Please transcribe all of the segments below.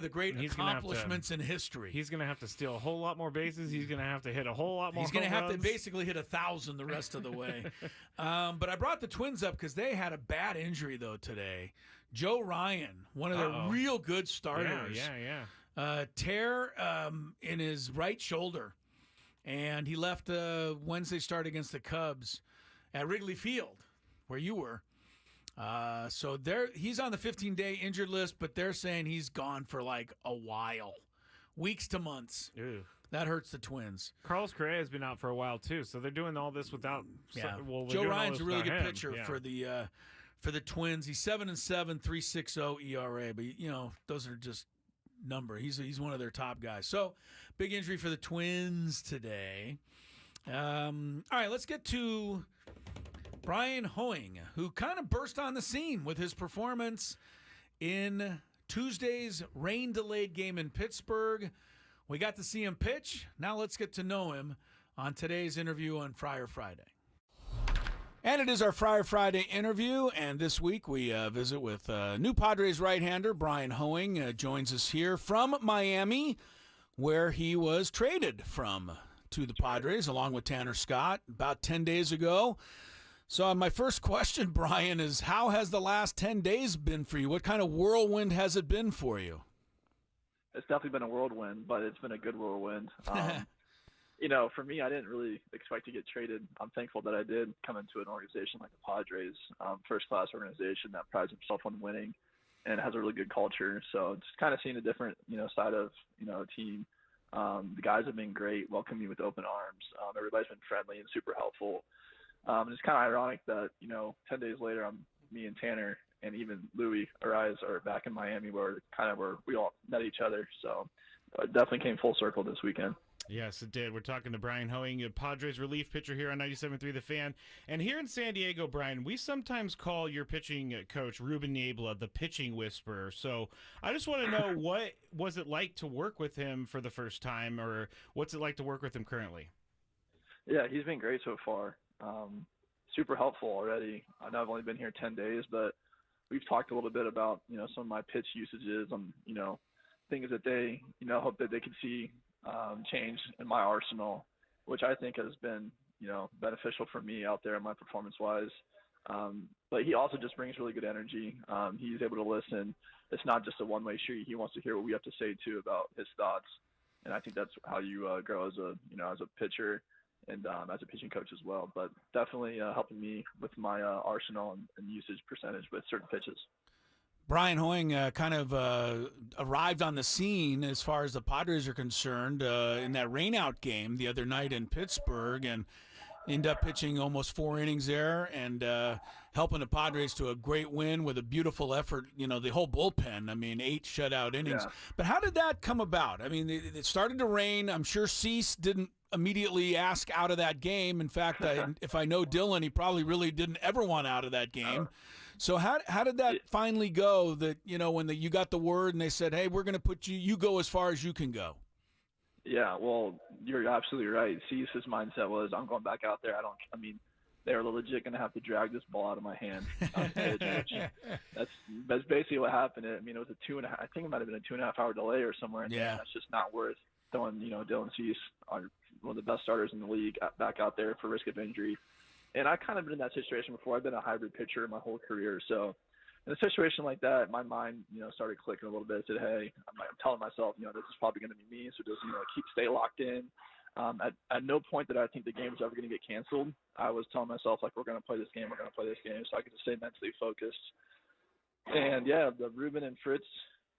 the great accomplishments in history. He's going to have to steal a whole lot more bases. He's going to have to hit a whole lot more. He's going to have to basically hit 1,000 the rest of the way. But I brought the Twins up because they had a bad injury though today. Joe Ryan, one of their real good starters, tear in his right shoulder, and he left Wednesday start against the Cubs at Wrigley Field, where you were. So he's on the 15-day injured list, but they're saying he's gone for like a while, weeks to months. Ew. That hurts the Twins. Carlos Correa has been out for a while too, so they're doing all this without. Joe Ryan's a really good pitcher for the Twins. He's 7-7, 3.60 ERA, but those are just numbers. He's one of their top guys. So big injury for the Twins today. All right, let's get to Bryan Hoeing, who kind of burst on the scene with his performance in Tuesday's rain-delayed game in Pittsburgh. We got to see him pitch. Now let's get to know him on today's interview on Friar Friday. And it is our Friar Friday interview, and this week we visit with new Padres right-hander Bryan Hoeing. Joins us here from Miami, where he was traded from to the Padres, along with Tanner Scott, about 10 days ago. So my first question, Bryan, is how has the last 10 days been for you? What kind of whirlwind has it been for you? It's definitely been a whirlwind, but it's been a good whirlwind. For me, I didn't really expect to get traded. I'm thankful that I did come into an organization like the Padres, first-class organization that prides itself on winning and has a really good culture. So just kind of seeing a different, side of, a team. The guys have been great, welcoming me with open arms. Everybody's been friendly and super helpful. It's kind of ironic that, 10 days later, me and Tanner and even Louis Arise are back in Miami where we all met each other. So it definitely came full circle this weekend. Yes, it did. We're talking to Bryan Hoeing, a Padres relief pitcher here on 97.3 The Fan. And here in San Diego, Bryan, we sometimes call your pitching coach, Ruben Niebla, the pitching whisperer. So I just want to know, what was it like to work with him for the first time, or what's it like to work with him currently? Yeah, he's been great so far. Super helpful already. I know I've only been here 10 days, but we've talked a little bit about, some of my pitch usages and, things that they, hope that they can see change in my arsenal, which I think has been, beneficial for me out there in my performance-wise. But he also just brings really good energy. He's able to listen. It's not just a one-way street. He wants to hear what we have to say, too, about his thoughts. And I think that's how you grow as a pitcher and as a pitching coach as well. But definitely helping me with my arsenal and usage percentage with certain pitches. Bryan Hoeing kind of arrived on the scene as far as the Padres are concerned in that rainout game the other night in Pittsburgh, and ended up pitching almost 4 innings there and helping the Padres to a great win with a beautiful effort. The whole bullpen, 8 shutout innings. Yeah. But how did that come about? It started to rain. I'm sure Cease didn't immediately ask out of that game. In fact, if I know Dylan, he probably really didn't ever want out of that game. So how did that finally go that, when you got the word and they said, hey, we're going to put you go as far as you can go? Yeah, well, you're absolutely right. Cease's mindset was, I'm going back out there. They're legit going to have to drag this ball out of my hand. That's basically what happened. It was a 2.5, I think it might have been a 2.5 hour delay or somewhere. And that's just not worth throwing, Dylan Cease, one of the best starters in the league, back out there for risk of injury. And I've kind of been in that situation before. I've been a hybrid pitcher my whole career. So in a situation like that, my mind, started clicking a little bit. I said, hey, I'm telling myself, this is probably going to be me. So just, stay locked in. At no point did I think the game was ever going to get canceled. I was telling myself, we're going to play this game. We're going to play this game. So I could just stay mentally focused. And the Ruben and Fritz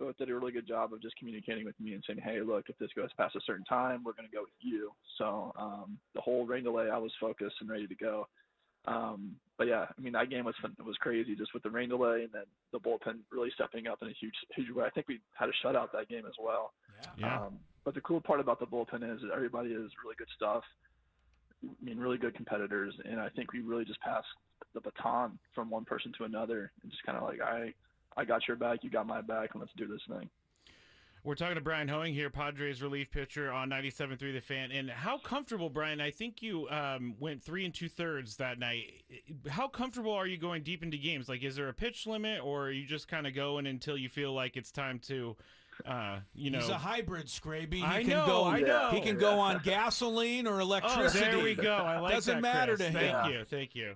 both did a really good job of just communicating with me and saying, hey, look, if this goes past a certain time, we're going to go with you. So the whole rain delay, I was focused and ready to go. But that game was crazy just with the rain delay and then the bullpen really stepping up in a huge way. I think we had a shutout that game as well. Yeah. But the cool part about the bullpen is that everybody is really good stuff. Really good competitors. And I think we really just passed the baton from one person to another and just kind of I got your back, you got my back, and let's do this thing. We're talking to Bryan Hoeing here, Padres relief pitcher on 97.3 The Fan. And how comfortable, Bryan, I think you went 3 2/3 that night. How comfortable are you going deep into games? Is there a pitch limit, or are you just kind of going until you feel like it's time to He's a hybrid, Skraby. I know. He can go on gasoline or electricity. Oh, there we go. I like Doesn't that, matter Chris. to him. Thank you.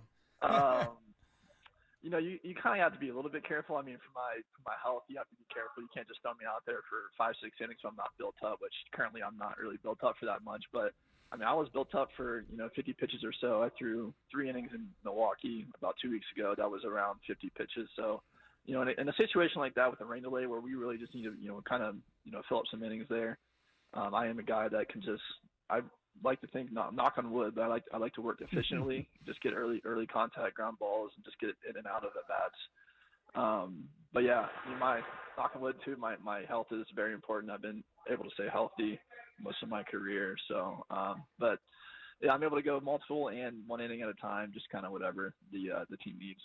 You know, you kind of have to be a little bit careful. I mean, for my health, you have to be careful. You can't just throw me out there for 5-6 innings when I'm not built up, which currently I'm not really built up for that much. But I mean, I was built up for 50 pitches or so. I threw 3 innings in Milwaukee about 2 weeks ago. That was around 50 pitches. So, you know, in a situation like that with a rain delay where we really just need to kind of fill up some innings there, I am a guy that can just I like to think, knock on wood, but I like to work efficiently, just get early contact ground balls and just get it in and out of at bats. But yeah, my knock on wood too. My health is very important. I've been able to stay healthy most of my career. So, but yeah, I'm able to go multiple and 1 inning at a time, just kind of whatever the team needs.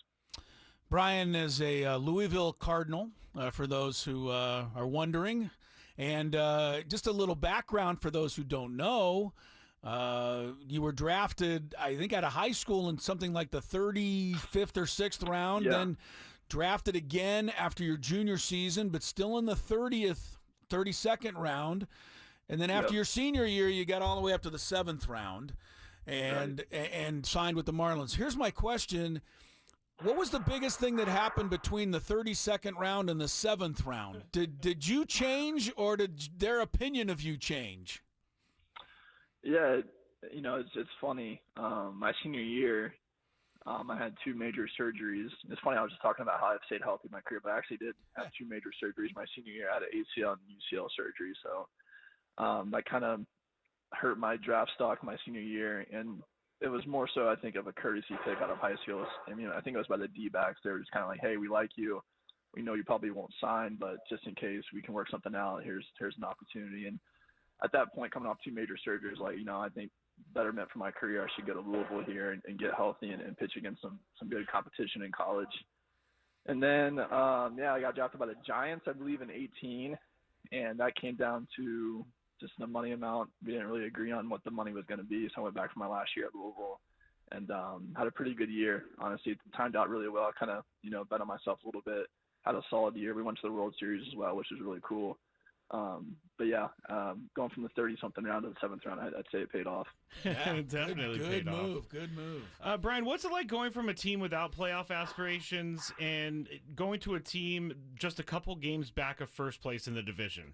Bryan is a Louisville Cardinal, for those who are wondering. And just a little background for those who don't know. You were drafted, I think, out of high school in something like the 35th or 6th round, then drafted again after your junior season, but still in the 32nd round. And then after your senior year, you got all the way up to the 7th round and signed with the Marlins. Here's my question. What was the biggest thing that happened between the 32nd round and the 7th round? Did you change, or did their opinion of you change? Yeah, it's funny. My senior year, I had 2 major surgeries. It's funny, I was just talking about how I've stayed healthy in my career, but I actually did have 2 major surgeries my senior year. I had an ACL and UCL surgery, so that kind of hurt my draft stock my senior year, and it was more so, I think, of a courtesy pick out of high school. I mean, I think it was by the D-backs. They were just kind of like, hey, we like you. We know you probably won't sign, but just in case we can work something out, here's an opportunity. And at that point, coming off 2 major surgeries, I think betterment for my career, I should go to Louisville here and get healthy and pitch against some good competition in college. And then, I got drafted by the Giants, I believe, in 2018, and that came down to just the money amount. We didn't really agree on what the money was going to be, so I went back for my last year at Louisville and had a pretty good year. Honestly, it timed out really well. I kind of, bet on myself a little bit, had a solid year. We went to the World Series as well, which was really cool. But yeah, going from the 30-something round to the 7th round, I'd say it paid off. Yeah, definitely paid off. Good move. Bryan, what's it like going from a team without playoff aspirations and going to a team just a couple games back of first place in the division?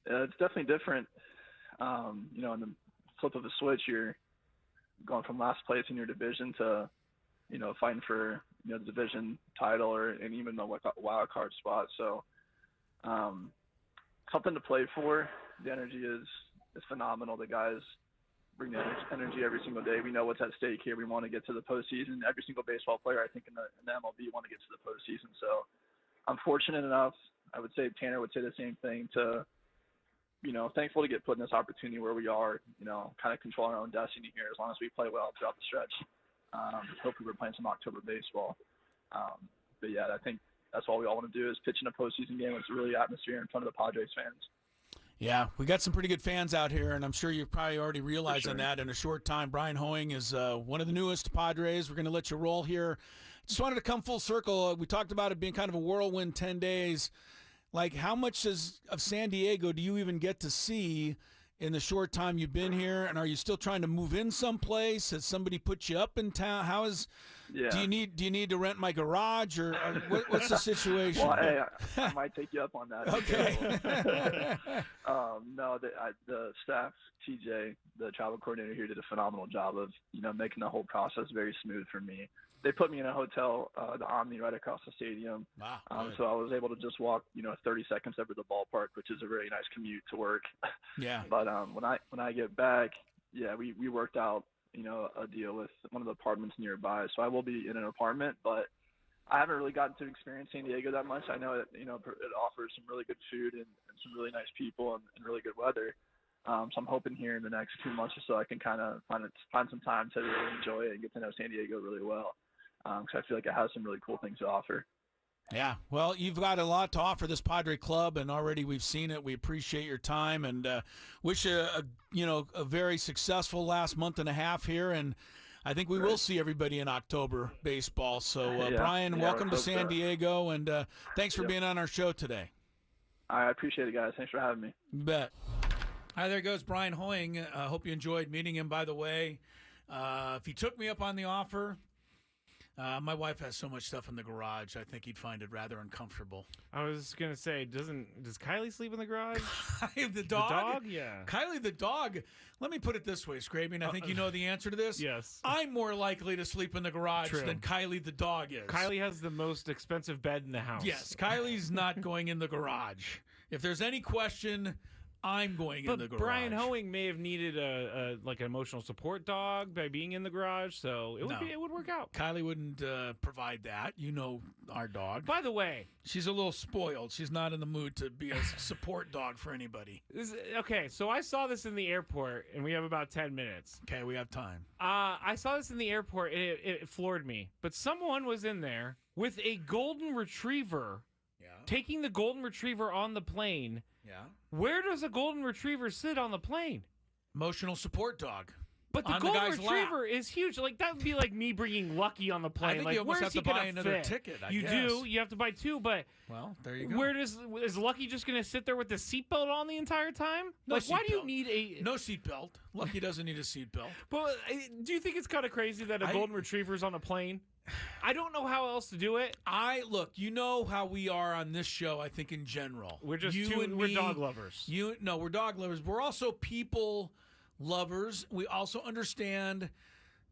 It's definitely different. In the flip of a switch, you're going from last place in your division to, fighting for the division title and even the wild card spot. So, something to play for. The energy is phenomenal. The guys bring the energy every single day. We know what's at stake here. We want to get to the postseason. Every single baseball player, I think, in the MLB want to get to the postseason. So, I'm fortunate enough. I would say Tanner would say the same thing to. Thankful to get put in this opportunity where we are, kind of controlling our own destiny here as long as we play well throughout the stretch. Hopefully we're playing some October baseball. But yeah, I think that's all we all want to do is pitch in a postseason game with really atmosphere in front of the Padres fans. Yeah, we got some pretty good fans out here, and I'm sure you're probably already realizing that in a short time. Bryan Hoeing is one of the newest Padres. We're going to let you roll here. Just wanted to come full circle. We talked about it being kind of a whirlwind 10 days. Like, how much of San Diego do you even get to see in the short time you've been here? And are you still trying to move in someplace? Has somebody put you up in town? Do you need to rent my garage or what's the situation? Well, hey, I might take you up on that. Okay. No, the staff, TJ, the travel coordinator here, did a phenomenal job of making the whole process very smooth for me. They put me in a hotel, the Omni, right across the stadium. Wow, so I was able to just walk, 30 seconds over the ballpark, which is a very nice commute to work. Yeah. But when I get back, we worked out, a deal with one of the apartments nearby. So I will be in an apartment, but I haven't really gotten to experience San Diego that much. I know it, it offers some really good food and some really nice people and really good weather. So I'm hoping here in the next 2 months or so I can kind of find some time to really enjoy it and get to know San Diego really well. Because I feel like it has some really cool things to offer. Yeah, well, you've got a lot to offer this Padre club, and already we've seen it. We appreciate your time, and wish you a very successful last month and a half here. And I think we will see everybody in October baseball. So, Bryan, welcome to San Diego, and thanks for being on our show today. I appreciate it, guys. Thanks for having me. You bet. Hi, there goes Bryan Hoeing. I hope you enjoyed meeting him, by the way. If he took me up on the offer, my wife has so much stuff in the garage, I think he'd find it rather uncomfortable. I was going to say, does Kylie sleep in the garage? Kylie the dog? The dog? Yeah. Kylie the dog. Let me put it this way, Skraby, and I think you know the answer to this. Yes. I'm more likely to sleep in the garage than Kylie the dog is. Kylie has the most expensive bed in the house. Yes, Kylie's not going in the garage. If there's any question, I'm going in the garage. But Bryan Hoeing may have needed an emotional support dog by being in the garage, so it would work out. Kylie wouldn't provide that. You know our dog. By the way, she's a little spoiled. She's not in the mood to be a support dog for anybody. Okay, so I saw this in the airport, and we have about 10 minutes. Okay, we have time. I saw this in the airport, and it floored me. But someone was in there with a golden retriever. Taking the golden retriever on the plane. Yeah. Where does a golden retriever sit on the plane? Emotional support dog. But the golden retriever is huge. Like, that would be like me bringing Lucky on the plane. I think like, you almost where's have to buy another ticket. You do. You have to buy two. But there you go. Is Lucky just going to sit there with the seatbelt on the entire time? No why do you need no seatbelt? Lucky doesn't need a seatbelt. But do you think it's kind of crazy that a golden retriever's on a plane? I don't know how else to do it. Look, you know how we are on this show, I think, in general. We're just we're dog lovers. We're dog lovers. We're also people lovers. We also understand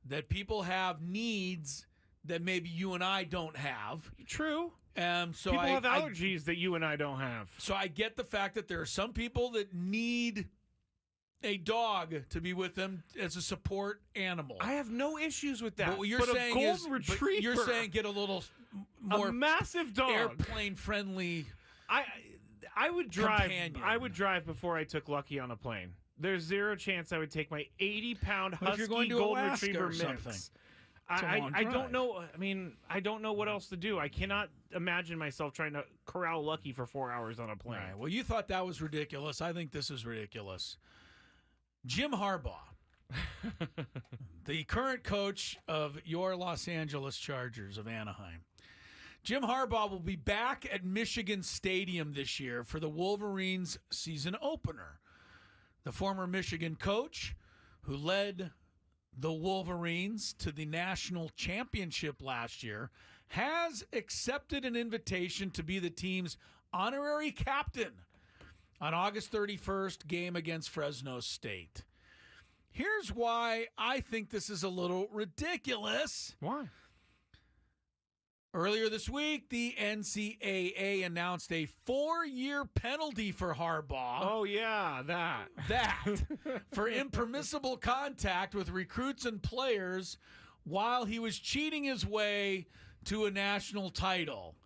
that people have needs that maybe you and I don't have. True. So people have allergies that you and I don't have. So I get the fact that there are some people that need a dog to be with them as a support animal. I have no issues with that. But what you're saying a golden retriever, you're saying get a little more massive dog, airplane friendly. I would drive. Companion. I would drive before I took Lucky on a plane. There's zero chance I would take my 80-pound husky golden retriever mix. I don't know. I mean, I don't know what else to do. I cannot imagine myself trying to corral Lucky for 4 hours on a plane. Right. Well, you thought that was ridiculous. I think this is ridiculous. Jim Harbaugh, the current coach of your Los Angeles Chargers of Anaheim. Jim Harbaugh will be back at Michigan Stadium this year for the Wolverines season opener. The former Michigan coach who led the Wolverines to the national championship last year has accepted an invitation to be the team's honorary captain on August 31st, game against Fresno State. Here's why I think this is a little ridiculous. Why? Earlier this week, the NCAA announced a 4-year penalty for Harbaugh. Oh, yeah, that. For impermissible contact with recruits and players while he was cheating his way to a national title.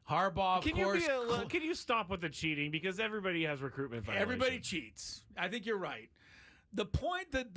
Harbaugh, of course. Can you stop with the cheating? Because everybody has recruitment violations. Everybody cheats. I think you're right. The point that